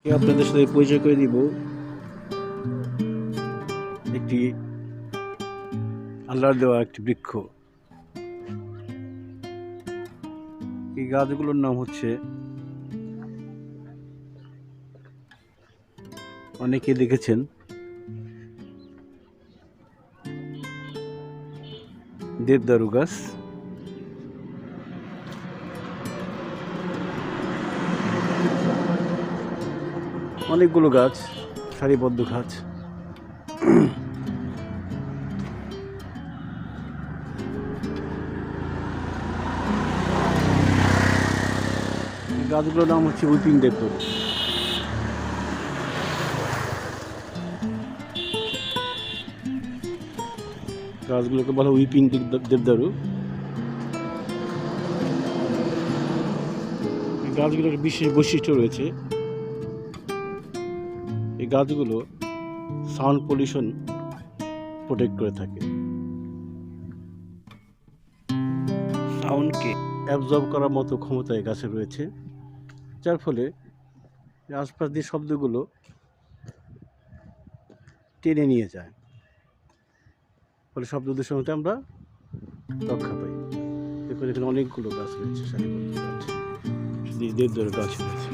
আপনাদের সাথে পরিচয় করে দিব একটি আল্লাহর দেওয়া একটি বৃক্ষ। এই গাছগুলোর নাম হচ্ছে, অনেকে দেখেছেন, দেবদারু গাছ। অনেকগুলো গাছ, সারিবদ্ধ গাছ। গাছগুলোর নাম হচ্ছে উইপিং দেবদারু। গাছগুলোকে বলা উইপিং দেবদারু। গাছগুলোর বিশেষ বৈশিষ্ট্য রয়েছে। এই গাছগুলো সাউন্ড পলিউশন প্রোটেক্ট করে থাকে, সাউন্ডকে অ্যাবজর্ব করার মতো ক্ষমতা এই গাছে রয়েছে, যার ফলে আশপাশ দিয়ে শব্দগুলো টেনে নিয়ে যায়, ফলে শব্দ দূষণ হতে আমরা রক্ষা পাই। এখানে অনেকগুলো গাছ রয়েছে, সারিবদ্ধ গাছ, দেবদারু গাছ রয়েছে।